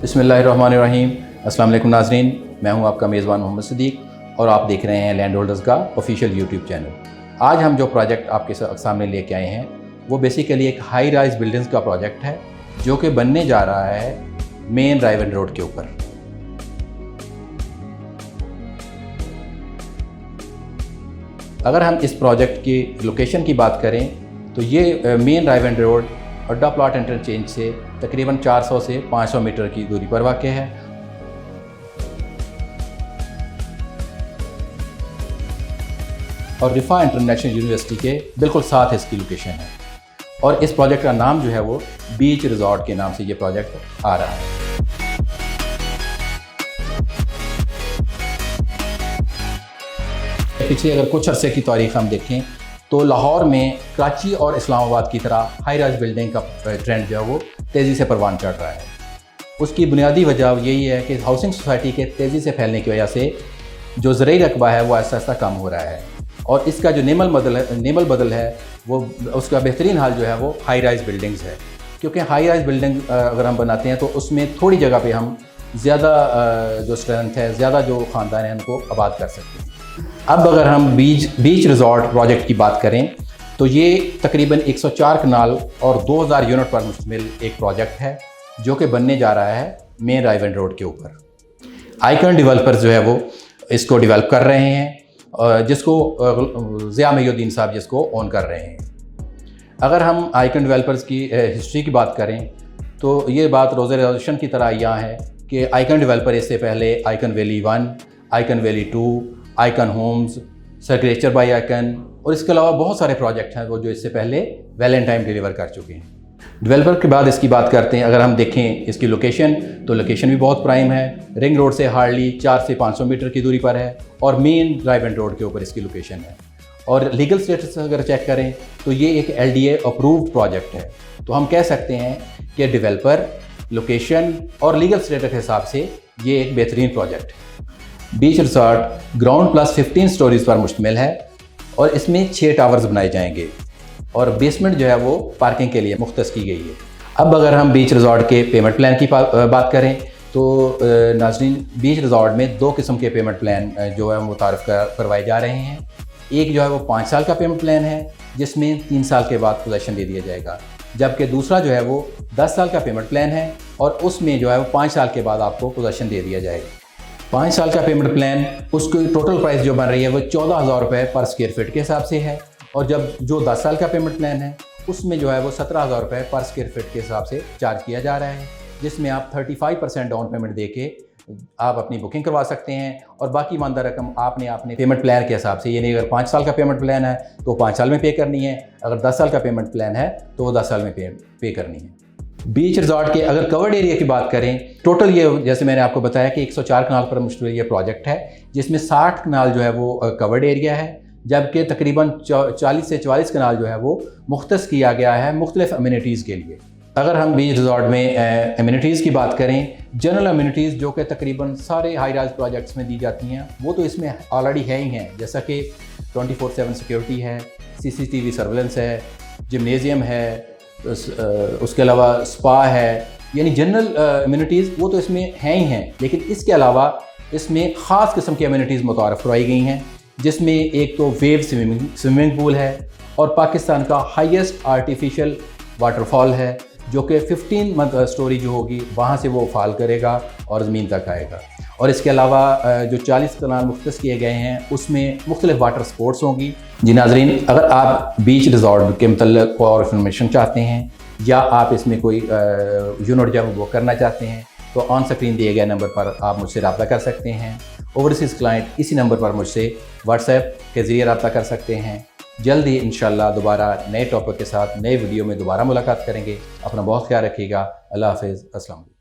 बिस्मिल्लाहिर्रहमानिर्रहीम। अस्सलाम वालेकुम नाज़रीन, मैं हूं आपका मेज़बान मोहम्मद सिद्दीक़ और आप देख रहे हैं लैंड होल्डर्स का ऑफिशियल यूट्यूब चैनल। आज हम जो प्रोजेक्ट आपके सामने लेके आए हैं वो बेसिकली एक हाई राइज बिल्डिंग्स का प्रोजेक्ट है जो कि बनने जा रहा है मेन रायवन रोड के ऊपर। अगर हम इस प्रोजेक्ट की लोकेशन की बात करें तो ये मेन रायवन रोड अड्डा प्लॉट इंटरचेंज से तकरीबन 400 से 500 मीटर की दूरी पर वाक़ है। और रिफा इंटरनेशनल यूनिवर्सिटी के बिल्कुल साथ इसकी लोकेशन है और इस प्रोजेक्ट का नाम जो है वो बीच रिजॉर्ट के नाम से ये प्रोजेक्ट आ रहा है। पिछले अगर कुछ अरसे की तारीख हम देखें तो लाहौर में कराची और इस्लामाबाद की तरह हाई राइज बिल्डिंग का ट्रेंड जो है वो तेज़ी से परवान चढ़ रहा है। उसकी बुनियादी वजह यही है कि हाउसिंग सोसाइटी के तेज़ी से फैलने की वजह से जो ज़रूरी रकबा है वो आहिस्ता आहिस्ता कम हो रहा है और इसका जो नेमल बदल है वो उसका बेहतरीन हाल जो है वो हाई राइज बिल्डिंग्स है। क्योंकि हाई राइज बिल्डिंग अगर हम बनाते हैं तो उसमें थोड़ी जगह पे हम ज़्यादा जो स्ट्रेंथ है, ज़्यादा जो ख़ानदान है उनको आबाद कर सकते हैं। अब अगर हम बीच रिजॉर्ट प्रोजेक्ट की बात करें तो ये तकरीबन 104 कनाल और 2000 यूनिट पर मुश्तमिल एक प्रोजेक्ट है जो कि बनने जा रहा है मेन रायवन रोड के ऊपर। आइकन डेवलपर्स जो है वो इसको डेवलप कर रहे हैं जिसको ज़िया महीउद्दीन साहब जिसको ओन कर रहे हैं। अगर हम आइकन डेवलपर्स की हिस्ट्री की बात करें तो ये बात रोज़ रेजोल्यूशन की तरह यहाँ है कि आइकन डेवलपर इससे पहले icon valley 1, icon valley 2, icon homes, signature by icon और इसके अलावा बहुत सारे प्रोजेक्ट हैं वो जो इससे पहले वैलेंटाइन डिलीवर कर चुके हैं। डेवलपर के बाद इसकी बात करते हैं। अगर हम देखें इसकी लोकेशन तो लोकेशन भी बहुत प्राइम है। रिंग रोड से हार्डली 400 से 500 मीटर की दूरी पर है और मेन रायवन रोड के ऊपर इसकी लोकेशन है। और लीगल स्टेटस अगर चेक करें तो ये एक LDA अप्रूव्ड प्रोजेक्ट है। तो हम कह सकते हैं कि डेवलपर, लोकेशन और लीगल स्टेटस के हिसाब से ये एक बेहतरीन प्रोजेक्ट है। Beach resort ground plus 15 stories पर मुश्तमिल है और इसमें 6 टावर्स बनाए जाएंगे और बेसमेंट जो है वो पार्किंग के लिए मुख्तस की गई है। अब अगर हम बीच रिजॉर्ट के पेमेंट प्लान की बात करें तो नाज़रीन, बीच रिजॉर्ट में 2 किस्म के पेमेंट प्लान जो है मुतारफ़ करवाए जा रहे हैं। एक जो है वो 5 साल का पेमेंट प्लान है जिसमें 3 साल के बाद पोजेसन दे दिया जाएगा, जबकि दूसरा जो है वो 10 साल का पेमेंट प्लान है और उसमें जो है वो 5 साल के बाद आपको पोजेसन दे दिया जाएगा। 5 साल का पेमेंट प्लान उसकी टोटल प्राइस जो बन रही है वो 14,000 रुपये पर स्क्वायर फीट के हिसाब से है और जब जो 10 साल का पेमेंट प्लान है उसमें जो है वो 17,000 रुपये पर स्क्वायर फीट के हिसाब से चार्ज किया जा रहा है, जिसमें आप 35% डाउन पेमेंट दे के आप अपनी बुकिंग करवा सकते हैं और बाकी ईमानदार रकम आपने अपने पेमेंट प्लान के हिसाब से, यानी अगर 5 साल का पेमेंट प्लान है तो 5 साल में पे करनी है, अगर 10 साल का पेमेंट प्लान है तो वो 10 साल में पे करनी है। बीच रिजॉर्ट के अगर कवर्ड एरिया की बात करें, टोटल ये जैसे मैंने आपको बताया कि 104 कनाल पर मुश्तमिल ये प्रोजेक्ट है जिसमें 60 कनाल जो है वो कवर्ड एरिया है, जबकि तकरीबन 40 से 44 कनाल जो है वो मुख्तस किया गया है मुख्तलिफ अम्यूनिटीज़ के लिए। अगर हम बीच रिजॉर्ट में अम्यूनिटीज़ की बात करें, जनरल अम्यूनिटीज़ जो कि तकरीबन सारे हाई राइज प्रोजेक्ट्स में दी जाती हैं वो तो इसमें ऑलरेडी है ही हैं, जैसा कि 24/7 सिक्योरिटी है, CCTV सर्वेलेंस है, जिमनेजियम है, उसके अलावा स्पा है, यानी जनरल अम्यूनिटीज़ वो तो इसमें हैं ही हैं। लेकिन इसके अलावा इसमें ख़ास किस्म की अम्यूनिटीज़ मुतारफ़ करवाई गई हैं जिसमें एक तो वेव स्विमिंग पूल है और पाकिस्तान का हाईएस्ट आर्टिफिशियल वाटरफॉल है जो कि 15 स्टोरी जो होगी वहाँ से वो फॉल करेगा और ज़मीन तक आएगा। और इसके अलावा जो 40 कनाल मुख्तस किए गए हैं उसमें मुख्तलिफ वाटर स्पोर्ट्स होंगी। जी नाज़रीन, अगर आप बीच रिजॉर्ट के मतलब और इन्फॉर्मेशन चाहते हैं या आप इसमें कोई यूनिट जब बुक करना चाहते हैं तो ऑन स्क्रीन दिए गए नंबर पर आप मुझसे रब्ता कर सकते हैं। ओवरसीज़ क्लाइंट इसी नंबर पर मुझसे व्हाट्सएप के ज़रिए रब्ता कर सकते हैं। जल्द ही इंशाल्लाह दोबारा नए टॉपिक के साथ नए वीडियो में दोबारा मुलाकात करेंगे। अपना बहुत ख्याल रखिएगा। अल्लाह हाफ़िज़। अस्सलाम वालेकुम।